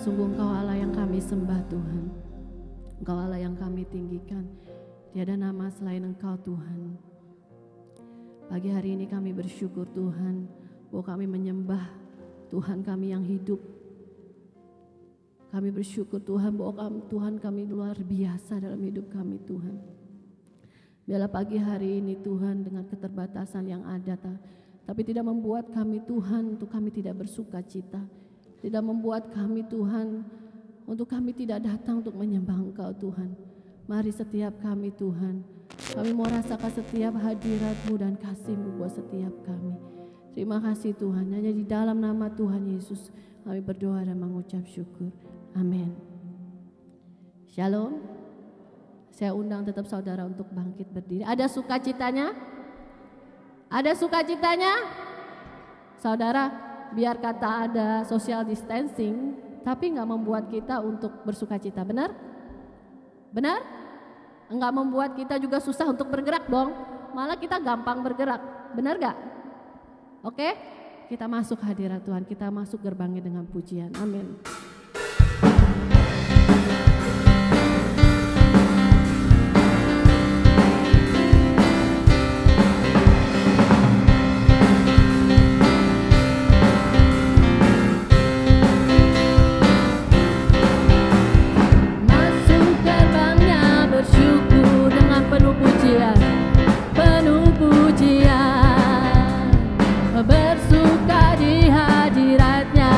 sungguh Engkau Allah yang kami sembah Tuhan. Engkau Allah yang kami tinggikan. Tiada nama selain Engkau Tuhan. Pagi hari ini kami bersyukur Tuhan bahwa kami menyembah Tuhan kami yang hidup. Kami bersyukur Tuhan bahwa Tuhan kami luar biasa dalam hidup kami Tuhan. Biarlah pagi hari ini Tuhan dengan keterbatasan yang ada, tapi tidak membuat kami Tuhan untuk kami tidak bersuka cita. Tidak membuat kami Tuhan untuk kami tidak datang untuk menyembah Engkau Tuhan. Mari setiap kami Tuhan, kami mau rasakan setiap hadirat-Mu dan kasih-Mu buat setiap kami. Terima kasih Tuhan, hanya di dalam nama Tuhan Yesus kami berdoa dan mengucap syukur. Amin. Shalom. Saya undang tetap saudara untuk bangkit berdiri. Ada sukacitanya? Ada sukacitanya? Saudara, biar kata ada social distancing, tapi nggak membuat kita untuk bersukacita, benar? Benar? Enggak membuat kita juga susah untuk bergerak dong. Malah kita gampang bergerak, benar gak? Oke, kita masuk hadirat Tuhan, kita masuk gerbangnya dengan pujian. Amin. Bersuka di hadiratnya,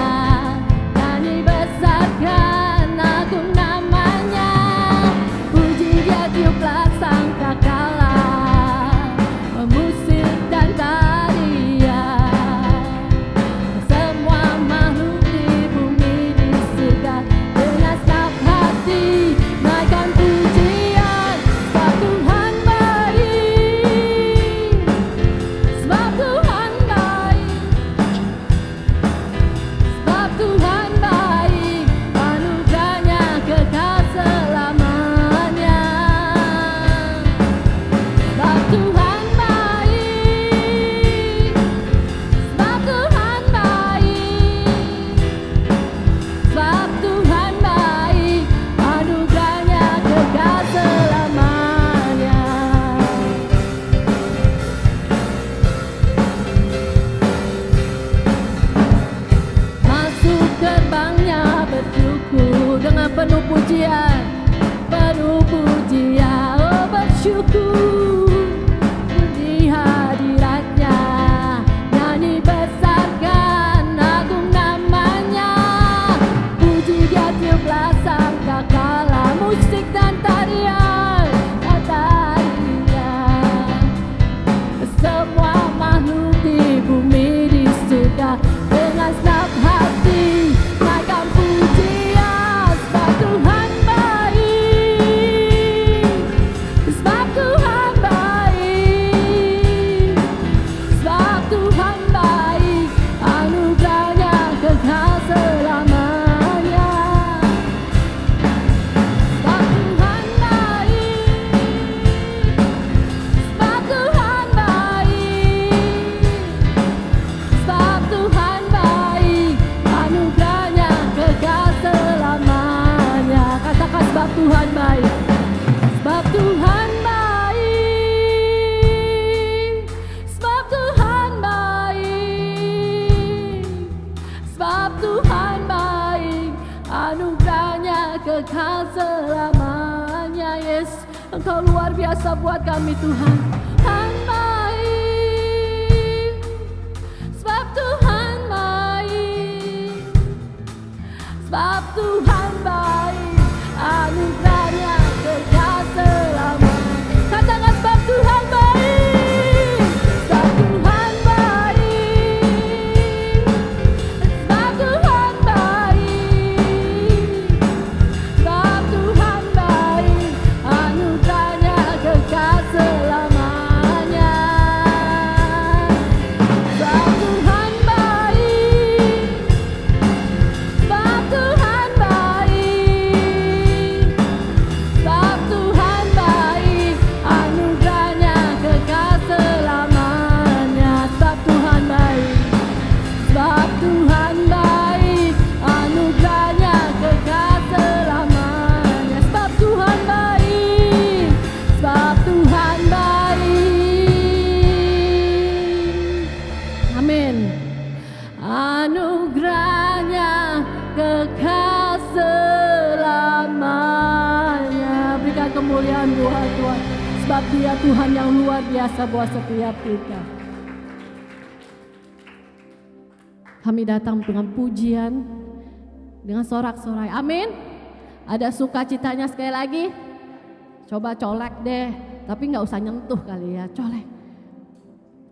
nyanyi besarkan agung namanya. Puji Dia tiuplah sangkakala, musik dan tarian. Semua makhluk di bumi di surga dengan senang hati naikkan pujian. Sebab Tuhan baik, sebab Tuhan Tuhan baik, anugerahnya kekal selamanya. Sebab Tuhan baik, sebab Tuhan baik, sebab Tuhan baik, anugerahnya kekal selamanya. Masuk gerbangnya bersyukur dengan penuh pujian, penuh pujian, oh bersyukur di hadiratnya, nyanyi besarkan agung namanya. Puji Dia tiuplah sangkakala, musik dan tarian, semua makhluk di bumi di surga dengan senang hati naikkan pujian. Sebab Tuhan baik, sebab Tuhan baik, sebab Tuhan baik, anugerahnya kekal selamanya. Sebab Tuhan baik, sebab Tuhan baik, sebab Tuhan baik, anugerahnya kekal selamanya. Katakan sebab Tuhan baik, sebab Tuhan baik, sebab Tuhan baik, sebab Tuhan baik, anugerahnya kekal selamanya. Yes, Engkau luar biasa buat kami Tuhan. Tuhan baik, sebab Tuhan baik, sebab Tuhan baik, anugerahnya kekal selamanya. Katakan sebab Tuhan baik, sebab Tuhan baik, sebab Tuhan baik, sebab Tuhan baik, anugerahnya kekal selamanya. Sebab Tuhan baik, sebab Tuhan baik, kemuliaan buat Tuhan. Sebab Dia Tuhan yang luar biasa buat setiap kita. Kami datang dengan pujian, dengan sorak-sorai. Amin. Ada sukacitanya sekali lagi. Coba colek deh, tapi nggak usah nyentuh kali ya, colek.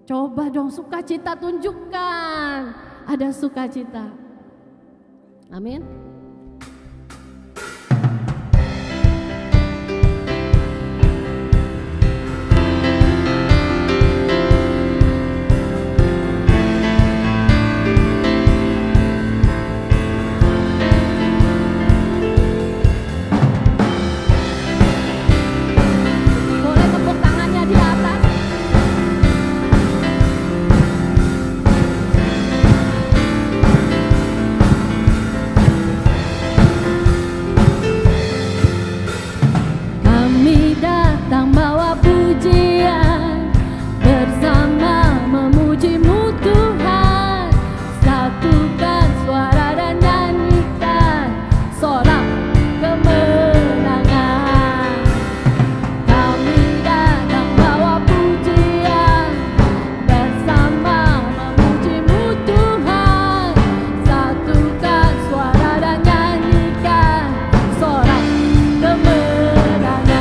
Coba dong sukacita tunjukkan. Ada sukacita. Amin. Boleh tepuk tangannya di atas. Kami datang bawa pujian, bersama memuji-Mu Tuhan. Satukan suara dan nyanyikan sorak kemenangan. Kami datang bawa pujian, bersama memuji-Mu Tuhan. Satukan suara dan nyanyikan sorak kemenangan.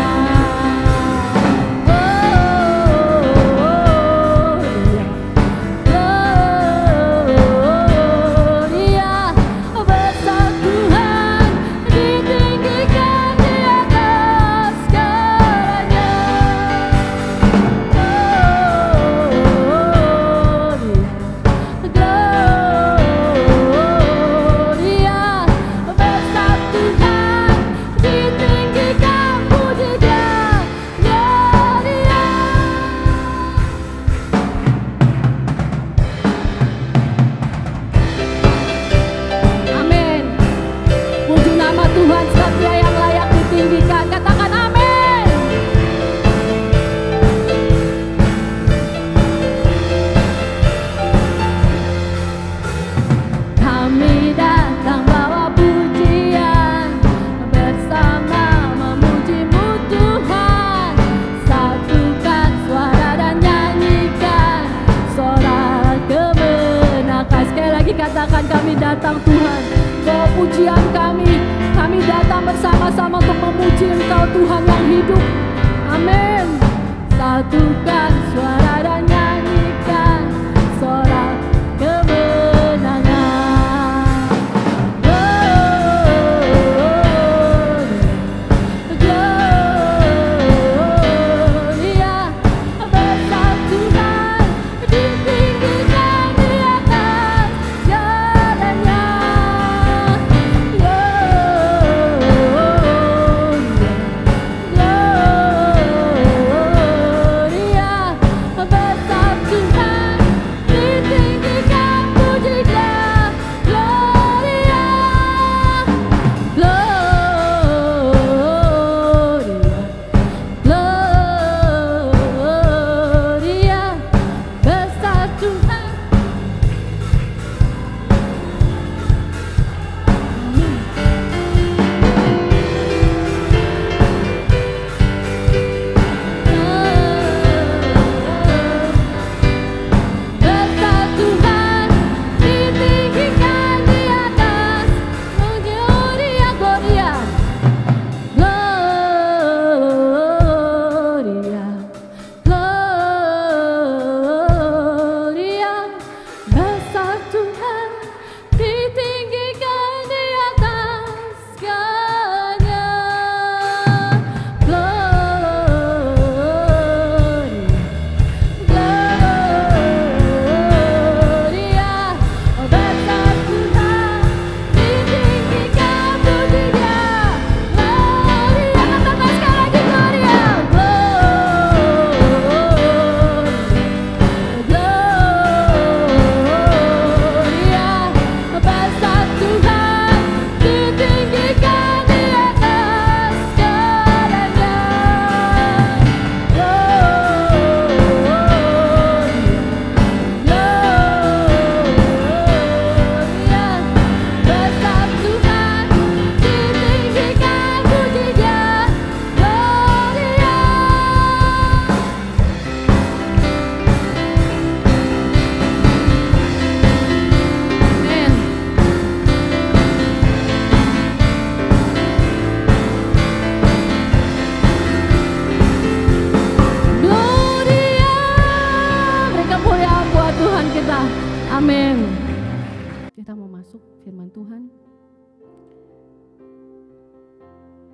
Amin. Puji nama Tuhan sebab Dia yang layak ditinggikan. Katakan amin. Kami datang bawa pujian, bersama memuji-Mu Tuhan. Satukan suara dan nyanyikan sorak kemenangan. Sekali lagi katakan kami datang Tuhan, bawa pujian kami. Kami datang bersama-sama untuk memuji Engkau Tuhan yang hidup. Amin. Satukan suara dan nyanyikan sorak kemenangan. Gloria, bersatukan, ditinggikan di atas jalannya. Gloria,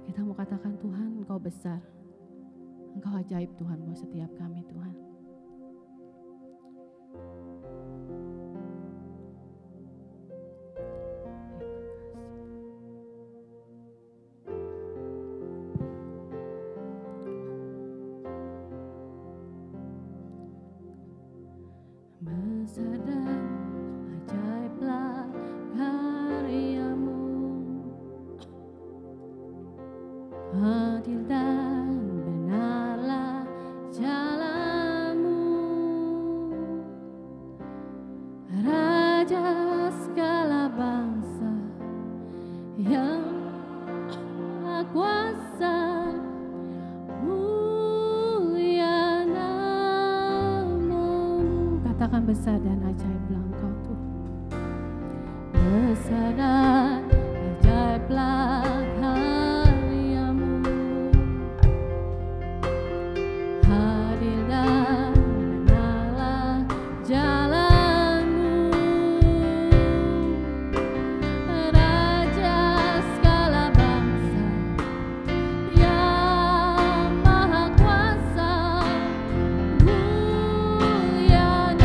Kita mau katakan, Tuhan Engkau besar, Engkau ajaib Tuhan buat setiap kami Tuhan. Besar dan ajaiblah karyamu, adil dan benarlah jalanmu, Raja segala bangsa yang Maha kuasa, mulia namamu. Katakan besar dan ajaiblah Engkau Tuhan. Besar dan ajaiblah karyamu, adil dan benarlah jalanmu, Raja segala bangsa yang Maha kuasa, mulia namamu.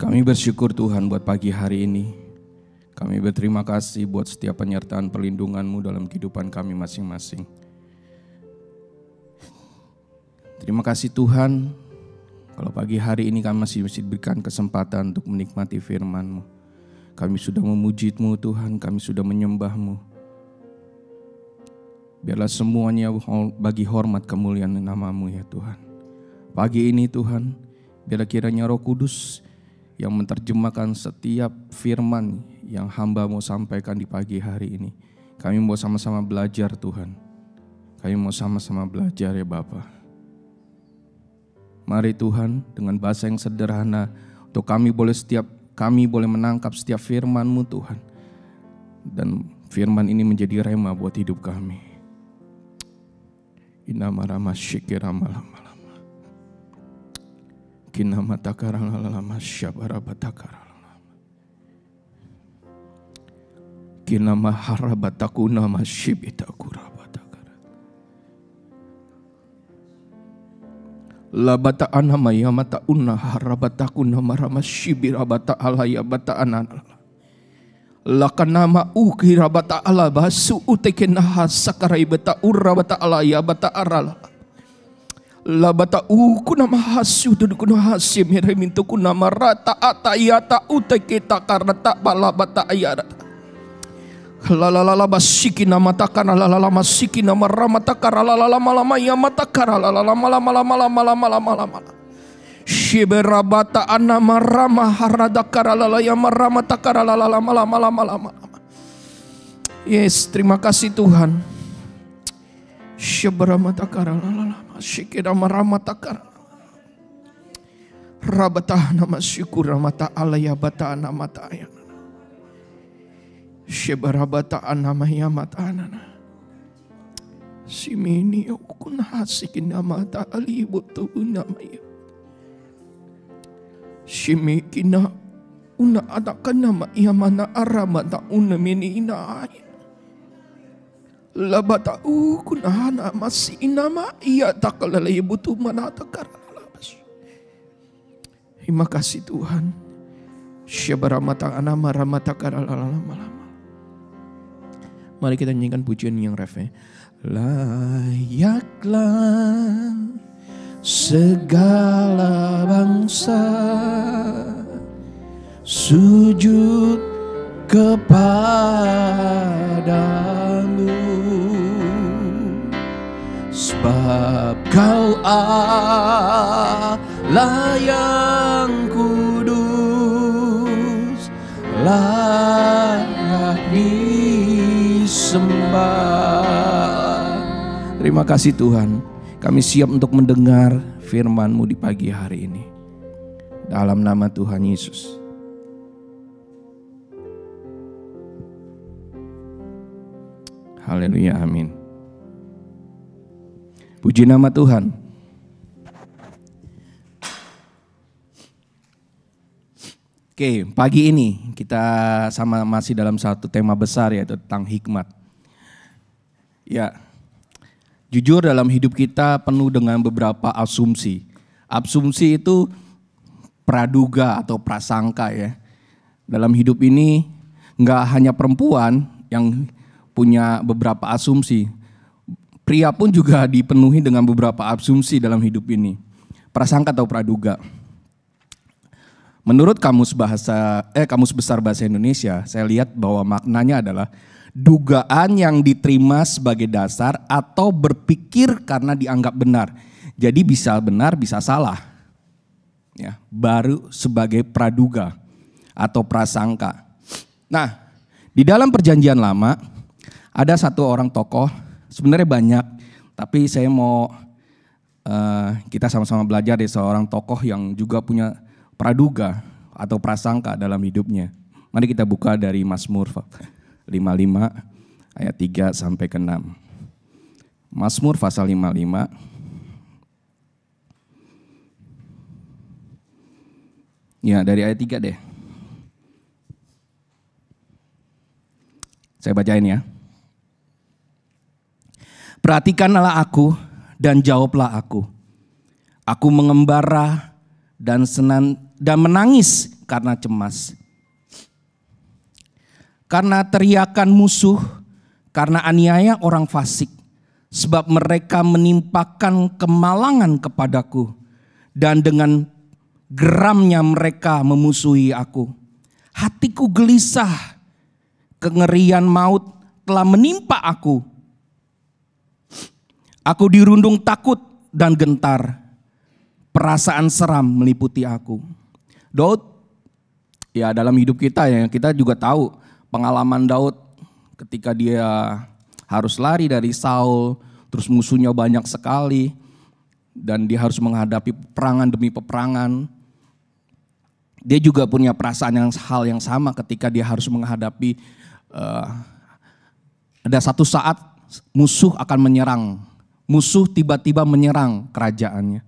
Kami bersyukur Tuhan buat pagi hari ini. Kami berterima kasih buat setiap penyertaan perlindungan-Mu dalam kehidupan kami masing-masing. Terima kasih Tuhan, kalau pagi hari ini kami masih diberikan kesempatan untuk menikmati firman-Mu. Kami sudah memuji-Mu Tuhan, kami sudah menyembah-Mu. Biarlah semuanya bagi hormat kemuliaan nama-Mu ya Tuhan. Pagi ini Tuhan, biarlah kiranya Roh Kudus yang menerjemahkan setiap firman yang hamba mau sampaikan di pagi hari ini. Kami mau sama-sama belajar Tuhan. Kami mau sama-sama belajar ya Bapa. Mari Tuhan dengan bahasa yang sederhana untuk kami boleh menangkap setiap firman-Mu Tuhan. Dan firman ini menjadi rema buat hidup kami. Inama rama syikirama lama-lama. Kinama takarang lama syabara batakara. Kinama harabatakuna masyibitakura batakara. Labata anama yamata unna harabatakuna marama shibirabata alaya bata anana. Lakanama ukirabata ala basu utekenaha sakarai bata urabata alaya bata arala. Labata ukuna mahasu dudukuna hasim heremintu kuna marata atayata uteketa karata balabata ayarata. Lalala basiki nama takana lalala masiki nama ramatakara lalala malama yamatakara lalala malama shiberabata anama rama haradakara lalala yamaramakara lalala malama. Yes, terima kasih Tuhan. Shiberamatakara lalala masiki nama ramatakara rabata nama syukur mata alaya bata nama ta'aya. Shebarabata anamaya matanana. Simini ukunahasikin namata alibutu unamaya. Shimikina una adakanama yamana aramata unamini inaaya. Labata ukunahana masi inama iya takalalibutu manata karalabas. Terima kasih Tuhan. Shebaramata anama ramata karalalalama. Mari kita nyanyikan pujian yang refnya. Layaklah segala bangsa sujud kepadamu, sebab Kau Allah yang kudus, layak disembah. Terima kasih Tuhan, kami siap untuk mendengar firman-Mu di pagi hari ini. Dalam nama Tuhan Yesus. Haleluya, amin. Puji nama Tuhan. Oke, pagi ini kita masih dalam satu tema besar, yaitu tentang hikmat. Ya, jujur dalam hidup kita penuh dengan beberapa asumsi. Asumsi itu praduga atau prasangka ya. Dalam hidup ini nggak hanya perempuan yang punya beberapa asumsi. Pria pun juga dipenuhi dengan beberapa asumsi dalam hidup ini. Prasangka atau praduga. Menurut Kamus Besar Bahasa Indonesia, saya lihat bahwa maknanya adalah dugaan yang diterima sebagai dasar atau berpikir karena dianggap benar. Jadi bisa benar, bisa salah. Ya, baru sebagai praduga atau prasangka. Nah, di dalam Perjanjian Lama ada satu orang tokoh, sebenarnya banyak, tapi saya mau kita sama-sama belajar dari seorang tokoh yang juga punya praduga atau prasangka dalam hidupnya. Mari kita buka dari Mazmur 55 ayat 3 sampai ke 6. Mazmur pasal 55. Ya, dari ayat 3 deh. Saya bacain ya. Perhatikanlah aku dan jawablah aku. Aku mengembara dan menangis karena cemas. karena teriakan musuh, karena aniaya orang fasik, sebab mereka menimpakan kemalangan kepadaku, dan dengan geramnya mereka memusuhi aku. Hatiku gelisah, kengerian maut telah menimpa aku. Aku dirundung takut dan gentar, perasaan seram meliputi aku. Daud, ya dalam hidup kita ya, kita juga tahu pengalaman Daud ketika dia harus lari dari Saul, terus musuhnya banyak sekali, dan dia harus menghadapi peperangan demi peperangan. Dia juga punya perasaan hal yang sama ketika dia harus menghadapi ada satu saat musuh akan menyerang. Musuh tiba-tiba menyerang kerajaannya.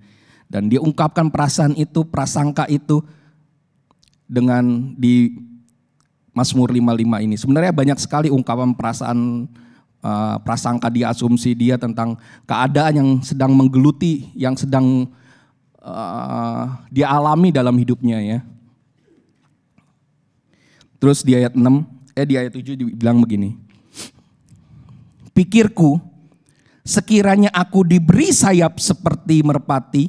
Dan dia ungkapkan perasaan itu, prasangka itu dengan di Mazmur 55 ini. Sebenarnya banyak sekali ungkapan perasaan, prasangka dia, asumsi dia tentang keadaan yang sedang menggeluti, yang sedang dia alami dalam hidupnya ya. Terus di ayat 7 dibilang begini. Pikirku, sekiranya aku diberi sayap seperti merpati,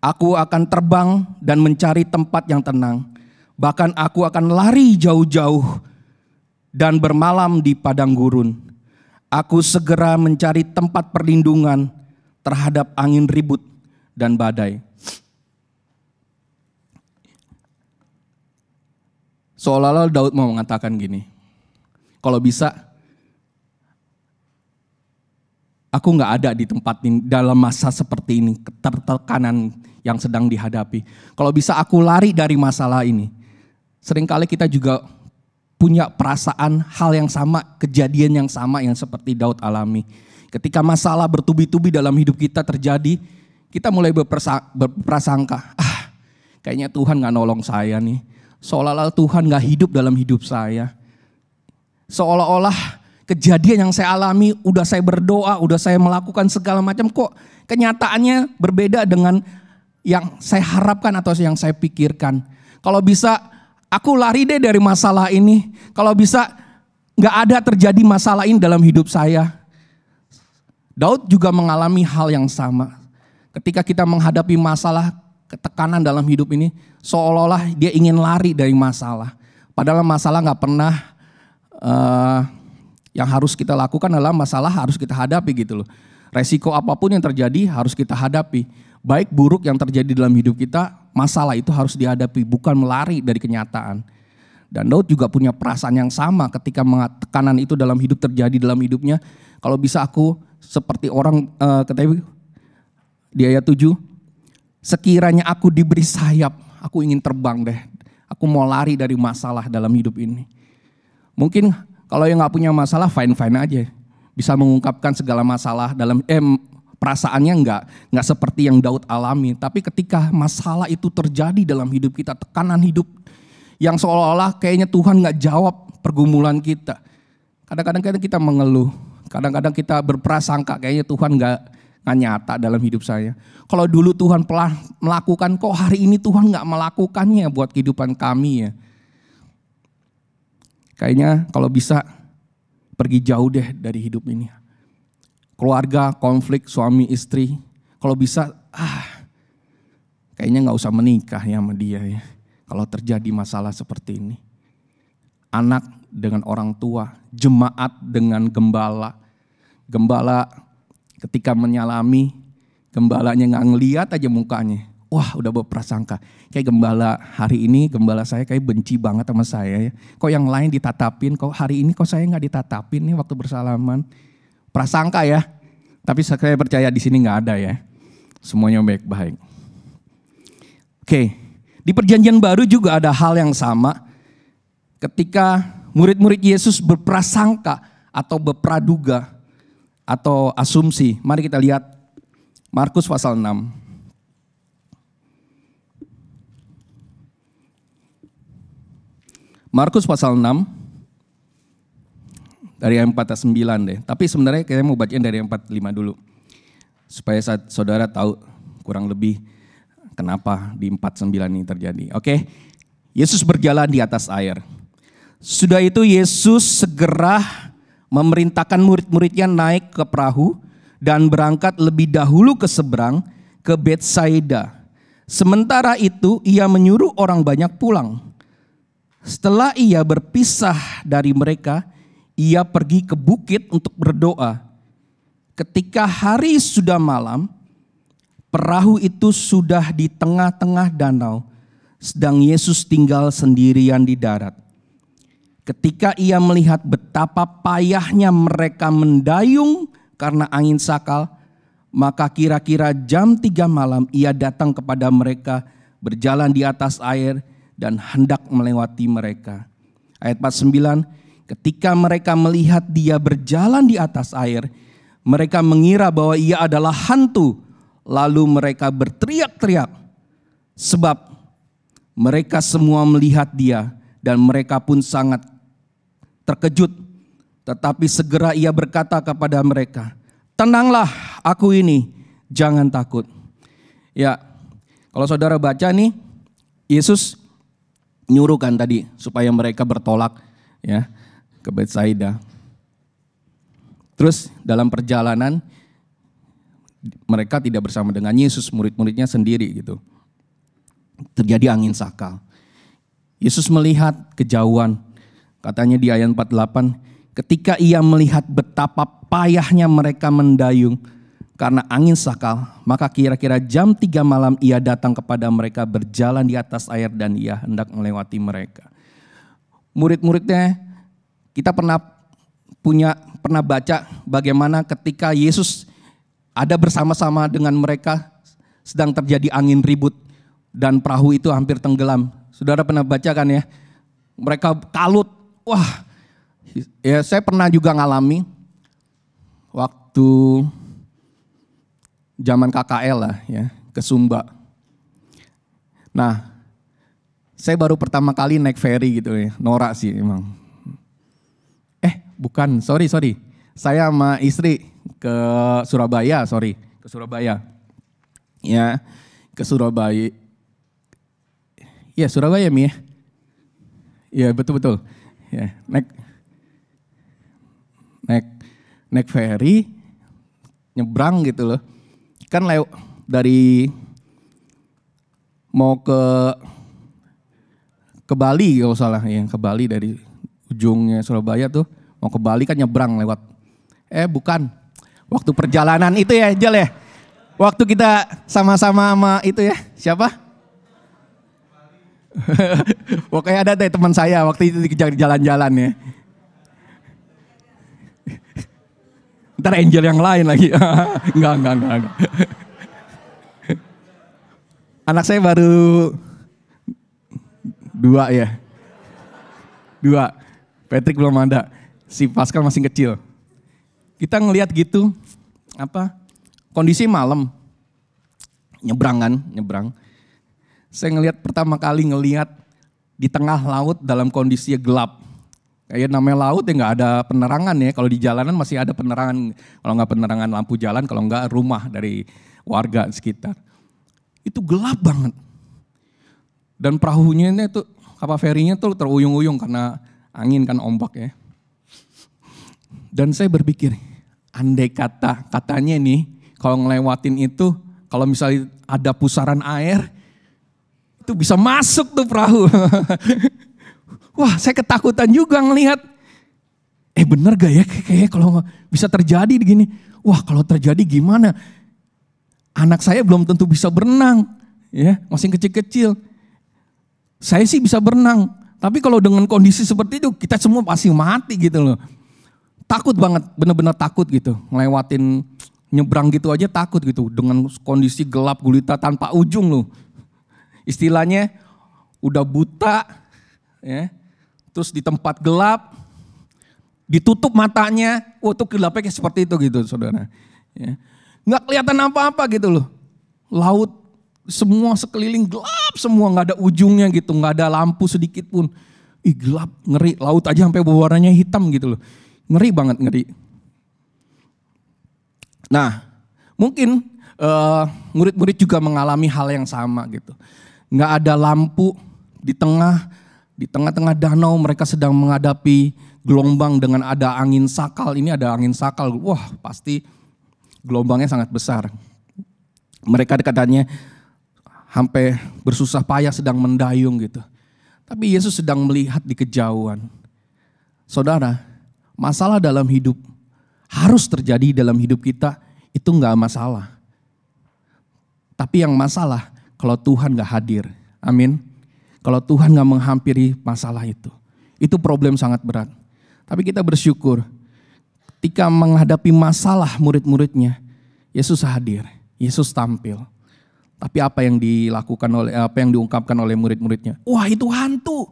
aku akan terbang dan mencari tempat yang tenang. Bahkan aku akan lari jauh-jauh dan bermalam di padang gurun. Aku segera mencari tempat perlindungan terhadap angin ribut dan badai. Seolah-olah Daud mau mengatakan gini, kalau bisa aku gak ada di tempat ini dalam masa seperti ini, ketertekanan yang sedang dihadapi. Kalau bisa aku lari dari masalah ini. Seringkali kita juga punya perasaan hal yang sama, kejadian yang sama yang seperti Daud alami. Ketika masalah bertubi-tubi dalam hidup kita terjadi, kita mulai berprasangka, kayaknya Tuhan gak nolong saya nih. Seolah-olah Tuhan gak hidup dalam hidup saya. Seolah-olah kejadian yang saya alami, udah saya berdoa, udah saya melakukan segala macam, kok kenyataannya berbeda dengan yang saya harapkan atau yang saya pikirkan. Kalau bisa aku lari deh dari masalah ini. Kalau bisa gak ada terjadi masalah ini dalam hidup saya. Daud juga mengalami hal yang sama. Ketika kita menghadapi masalah, ketekanan dalam hidup ini, seolah-olah dia ingin lari dari masalah. Padahal masalah gak pernah yang harus kita lakukan adalah masalah harus kita hadapi gitu loh. Resiko apapun yang terjadi harus kita hadapi. Baik buruk yang terjadi dalam hidup kita, masalah itu harus dihadapi, bukan melari dari kenyataan. Dan Daud juga punya perasaan yang sama ketika tekanan itu dalam hidup terjadi dalam hidupnya. Kalau bisa aku seperti orang di ayat 7, sekiranya aku diberi sayap, aku ingin terbang deh. Aku mau lari dari masalah dalam hidup ini. Mungkin kalau yang gak punya masalah fine-fine aja. Bisa mengungkapkan segala masalah dalam perasaannya nggak seperti yang Daud alami. Tapi ketika masalah itu terjadi dalam hidup kita, tekanan hidup yang seolah-olah kayaknya Tuhan nggak jawab pergumulan kita. Kadang-kadang kita mengeluh, kadang-kadang kita berprasangka kayaknya Tuhan nggak nyata dalam hidup saya. Kalau dulu Tuhan pernah melakukan, kok hari ini Tuhan nggak melakukannya buat kehidupan kami ya. Kayaknya kalau bisa pergi jauh deh dari hidup ini. Keluarga, konflik, suami, istri. Kalau bisa, kayaknya gak usah menikah ya sama dia ya. Kalau terjadi masalah seperti ini. Anak dengan orang tua, jemaat dengan gembala. Gembala ketika menyalami, gembalanya gak ngeliat aja mukanya. Wah udah berprasangka, kayak gembala hari ini, gembala saya kayak benci banget sama saya ya. Kok yang lain ditatapin, kok hari ini kok saya gak ditatapin nih waktu bersalaman. Prasangka ya, tapi saya percaya di sini gak ada ya. Semuanya baik-baik. Oke, di perjanjian baru juga ada hal yang sama. Ketika murid-murid Yesus berprasangka atau berpraduga atau asumsi. Mari kita lihat Markus pasal 6. Markus pasal 6, dari ayat 4 ke 9 deh. Tapi sebenarnya kita mau bacain dari ayat 4-5 dulu. Supaya saudara tahu kurang lebih kenapa di 4-9 ini terjadi. Oke, Yesus berjalan di atas air. Sudah itu Yesus segera memerintahkan murid-muridnya naik ke perahu dan berangkat lebih dahulu ke seberang ke Betsaida. Sementara itu ia menyuruh orang banyak pulang. Setelah ia berpisah dari mereka, ia pergi ke bukit untuk berdoa. Ketika hari sudah malam, perahu itu sudah di tengah-tengah danau, sedang Yesus tinggal sendirian di darat. Ketika ia melihat betapa payahnya mereka mendayung karena angin sakal, maka kira-kira jam 3 malam ia datang kepada mereka berjalan di atas air dan hendak melewati mereka. Ayat 49, ketika mereka melihat dia berjalan di atas air, mereka mengira bahwa ia adalah hantu. Lalu mereka berteriak-teriak sebab mereka semua melihat dia dan mereka pun sangat terkejut. Tetapi segera ia berkata kepada mereka, "Tenanglah, aku ini, jangan takut." Ya, kalau saudara baca nih, Yesus nyuruh kan tadi supaya mereka bertolak ya ke Betsaida. Terus dalam perjalanan mereka tidak bersama dengan Yesus, murid-muridnya sendiri gitu. Terjadi angin sakal. Yesus melihat kejauhan. Katanya di ayat 48, ketika ia melihat betapa payahnya mereka mendayung karena angin sakal, maka kira-kira jam 3 malam ia datang kepada mereka berjalan di atas air dan ia hendak melewati mereka. Murid-muridnya, kita pernah baca bagaimana ketika Yesus ada bersama-sama dengan mereka sedang terjadi angin ribut dan perahu itu hampir tenggelam. Saudara pernah baca kan ya? Mereka kalut. Wah, ya saya pernah juga ngalami waktu zaman KKL lah ya, ke Sumba. Nah, saya baru pertama kali naik ferry gitu ya, norak sih emang. Bukan, sorry. Saya sama istri ke Surabaya, ke Surabaya. Ya, ke Surabaya. Ya, Surabaya Mi ya. Ya, betul. Ya, naik ferry, nyebrang gitu loh. Kan dari mau ke Bali kalau salah ya, ke Bali dari ujungnya Surabaya tuh mau ke Bali kan nyebrang lewat. Bukan. Waktu perjalanan itu ya, Jel ya. Waktu kita sama-sama sama itu ya, siapa? Pokoknya ada deh teman saya waktu itu dikejar jalan-jalan ya. Ntar angel yang lain lagi. Enggak. Anak saya baru 2 ya. 2. Patrick belum ada. Si Pascal masih kecil. Kita ngelihat gitu, kondisi malam. Nyebrang. Saya pertama kali ngelihat di tengah laut dalam kondisi gelap. Kayak namanya laut ya nggak ada penerangan ya. Kalau di jalanan masih ada penerangan. Kalau nggak penerangan lampu jalan, kalau nggak rumah dari warga sekitar. Itu gelap banget. Dan perahunya itu, kapal ferinya tuh teruyung-uyung karena angin kan, ombak ya. Dan saya berpikir, andai katanya nih, kalau ngelewatin itu, kalau misalnya ada pusaran air, itu bisa masuk tuh perahu. Wah, saya ketakutan juga ngelihat. Bener gak ya kayak kalau bisa terjadi begini. Wah, kalau terjadi gimana? Anak saya belum tentu bisa berenang, ya, masih kecil-kecil. Saya sih bisa berenang, tapi kalau dengan kondisi seperti itu kita semua pasti mati gitu loh. Takut banget, bener-bener takut gitu. Ngelewatin nyebrang gitu aja takut gitu dengan kondisi gelap gulita tanpa ujung loh. Istilahnya udah buta, ya, terus di tempat gelap, ditutup matanya, tuh gelapnya kayak seperti itu gitu saudara. Ya. Nggak kelihatan apa-apa gitu loh. Laut semua sekeliling gelap semua, nggak ada ujungnya gitu, nggak ada lampu sedikit pun. Gelap, ngeri, laut aja sampai warnanya hitam gitu loh. Ngeri banget, ngeri. Nah, mungkin murid-murid juga mengalami hal yang sama gitu. Nggak ada lampu di tengah Di tengah-tengah danau mereka sedang menghadapi gelombang dengan ada angin sakal. Ini ada angin sakal, wah pasti gelombangnya sangat besar. Mereka katanya sampai bersusah payah sedang mendayung gitu. Tapi Yesus sedang melihat di kejauhan. Saudara, masalah dalam hidup harus terjadi dalam hidup kita, itu enggak masalah. Tapi yang masalah kalau Tuhan enggak hadir. Amin. Kalau Tuhan enggak menghampiri masalah itu problem sangat berat. Tapi kita bersyukur ketika menghadapi masalah murid-muridnya, Yesus hadir, Yesus tampil. Tapi apa yang diungkapkan oleh murid-muridnya? Wah, itu hantu.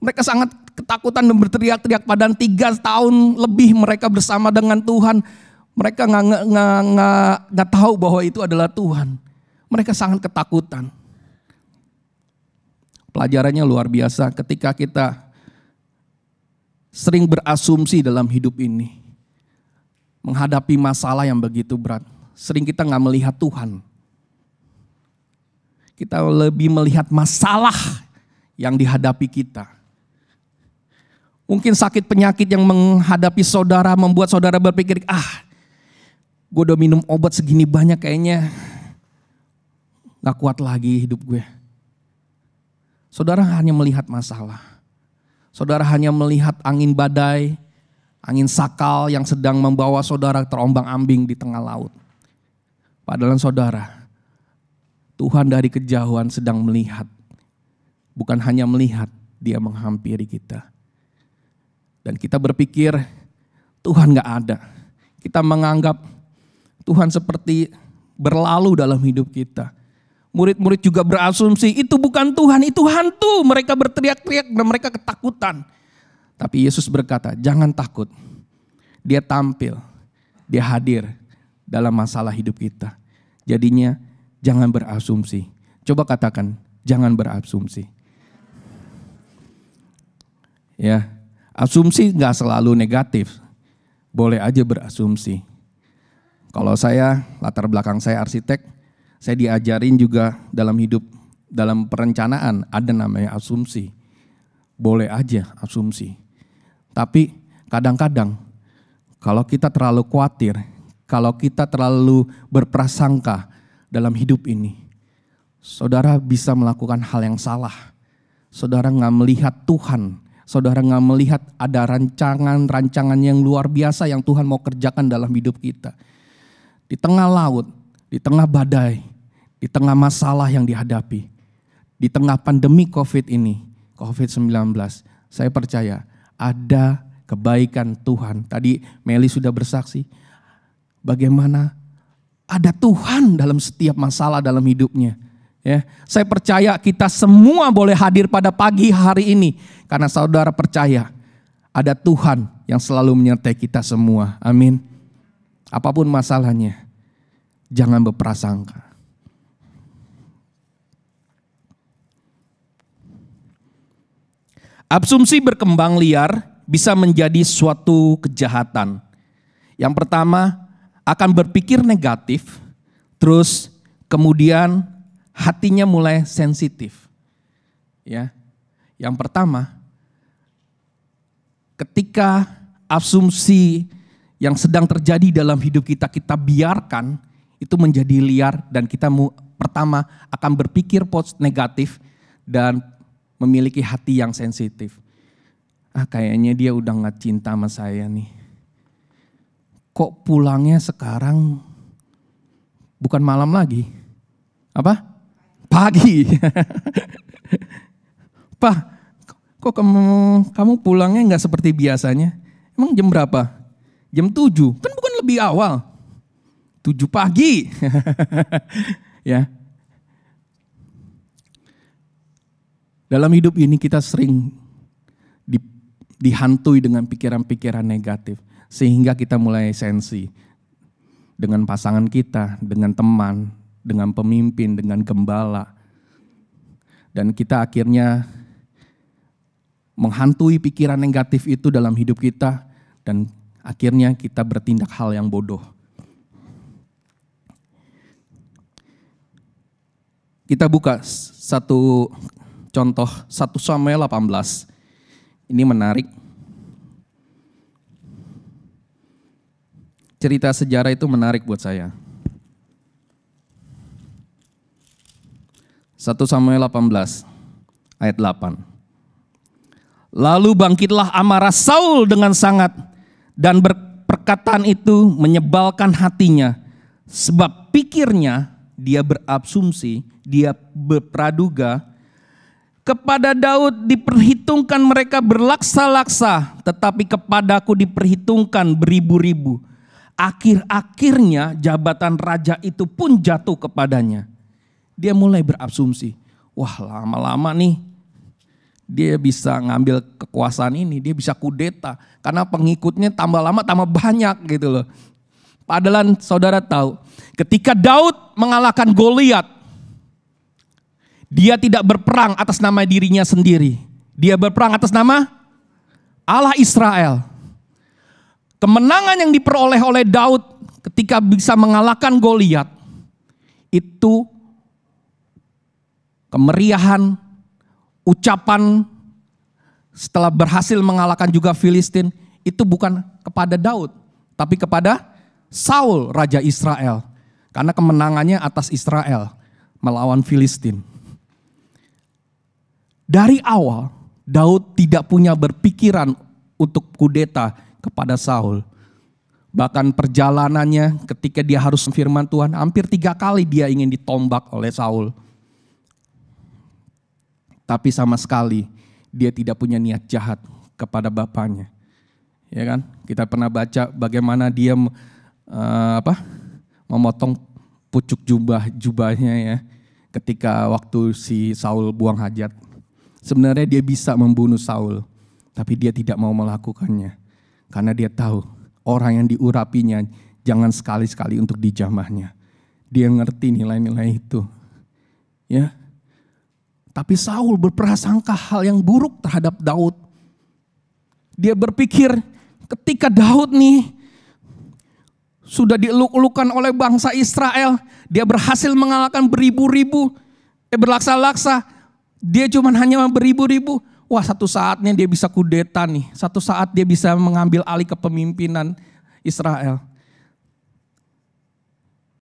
Mereka sangat ketakutan dan berteriak-teriak. Padahal 3 tahun lebih mereka bersama dengan Tuhan. Mereka nggak tahu bahwa itu adalah Tuhan. Mereka sangat ketakutan. Pelajarannya luar biasa ketika kita sering berasumsi dalam hidup ini. Menghadapi masalah yang begitu berat. Sering kita nggak melihat Tuhan. Kita lebih melihat masalah yang dihadapi kita. Mungkin sakit penyakit yang menghadapi saudara membuat saudara berpikir, gue udah minum obat segini banyak kayaknya gak kuat lagi hidup gue. Saudara hanya melihat masalah. Saudara hanya melihat angin badai, angin sakal yang sedang membawa saudara terombang-ambing di tengah laut. Padahal saudara, Tuhan dari kejauhan sedang melihat. Bukan hanya melihat, Dia menghampiri kita. Dan kita berpikir Tuhan gak ada. Kita menganggap Tuhan seperti berlalu dalam hidup kita. Murid-murid juga berasumsi itu bukan Tuhan, itu hantu. Mereka berteriak-teriak dan mereka ketakutan. Tapi Yesus berkata, jangan takut. Dia tampil, Dia hadir dalam masalah hidup kita. Jadinya jangan berasumsi. Coba katakan, jangan berasumsi. Ya, asumsi gak selalu negatif. Boleh aja berasumsi. Kalau saya, latar belakang saya arsitek, saya diajarin juga dalam hidup, dalam perencanaan ada namanya asumsi. Boleh aja asumsi. Tapi kadang-kadang kalau kita terlalu khawatir, kalau kita terlalu berprasangka dalam hidup ini, saudara bisa melakukan hal yang salah. Saudara gak melihat Tuhan, saudara gak melihat ada rancangan-rancangan yang luar biasa yang Tuhan mau kerjakan dalam hidup kita. Di tengah laut, di tengah badai, di tengah masalah yang dihadapi, di tengah pandemi COVID ini, COVID-19, saya percaya ada kebaikan Tuhan. Tadi Meli sudah bersaksi, bagaimana ada Tuhan dalam setiap masalah dalam hidupnya. Ya, saya percaya kita semua boleh hadir pada pagi hari ini, karena saudara percaya ada Tuhan yang selalu menyertai kita semua. Amin. Apapun masalahnya, jangan berprasangka. Asumsi berkembang liar bisa menjadi suatu kejahatan. Yang pertama, akan berpikir negatif, terus kemudian hatinya mulai sensitif. Ya. Yang pertama, ketika asumsi yang sedang terjadi dalam hidup kita, kita biarkan itu menjadi liar dan kita pertama akan berpikir negatif dan memiliki hati yang sensitif. Kayaknya dia udah gak cinta sama saya nih. Kok pulangnya sekarang bukan malam lagi? Apa? Pagi. Pak, kok kamu pulangnya gak seperti biasanya? Emang jam berapa? Jam 7, kan bukan lebih awal. 7 pagi. Ya. Dalam hidup ini kita sering dihantui dengan pikiran-pikiran negatif. Sehingga kita mulai sensi. Dengan pasangan kita, dengan teman, dengan pemimpin, dengan gembala. Dan kita akhirnya menghantui pikiran negatif itu dalam hidup kita. Dan akhirnya kita bertindak hal yang bodoh. Kita buka satu contoh 1 Samuel 18. Ini menarik. Cerita sejarah itu menarik buat saya. 1 Samuel 18 ayat 8. Lalu bangkitlah amarah Saul dengan sangat, dan perkataan itu menyebalkan hatinya, sebab pikirnya dia berasumsi, dia berpraduga, kepada Daud diperhitungkan mereka berlaksa-laksa, tetapi kepadaku diperhitungkan beribu-ribu. Akhir-akhirnya jabatan raja itu pun jatuh kepadanya. Dia mulai berasumsi, wah lama-lama nih dia bisa ngambil kekuasaan ini, dia bisa kudeta. Karena pengikutnya tambah lama tambah banyak gitu loh. Padahal saudara tahu, ketika Daud mengalahkan Goliat, dia tidak berperang atas nama dirinya sendiri. Dia berperang atas nama Allah Israel. Kemenangan yang diperoleh oleh Daud ketika bisa mengalahkan Goliat, itu kemeriahan, ucapan setelah berhasil mengalahkan juga Filistin, itu bukan kepada Daud, tapi kepada Saul, Raja Israel. Karena kemenangannya atas Israel melawan Filistin. Dari awal, Daud tidak punya berpikiran untuk kudeta kepada Saul. Bahkan perjalanannya ketika dia harus firman Tuhan, hampir 3 kali dia ingin ditombak oleh Saul. Tapi sama sekali dia tidak punya niat jahat kepada bapaknya. Ya kan? Kita pernah baca bagaimana dia memotong pucuk jubahnya ya, ketika waktu si Saul buang hajat. Sebenarnya dia bisa membunuh Saul, tapi dia tidak mau melakukannya. Karena dia tahu orang yang diurapinya jangan sekali-sekali untuk dijamahnya. Dia ngerti nilai-nilai itu. Ya. Tapi Saul berprasangka hal yang buruk terhadap Daud. Dia berpikir ketika Daud nih sudah dieluk-elukan oleh bangsa Israel, dia berhasil mengalahkan beribu-ribu, berlaksa-laksa. Dia cuma hanya beribu-ribu. Wah, satu saatnya dia bisa kudeta nih. Satu saat dia bisa mengambil alih kepemimpinan Israel.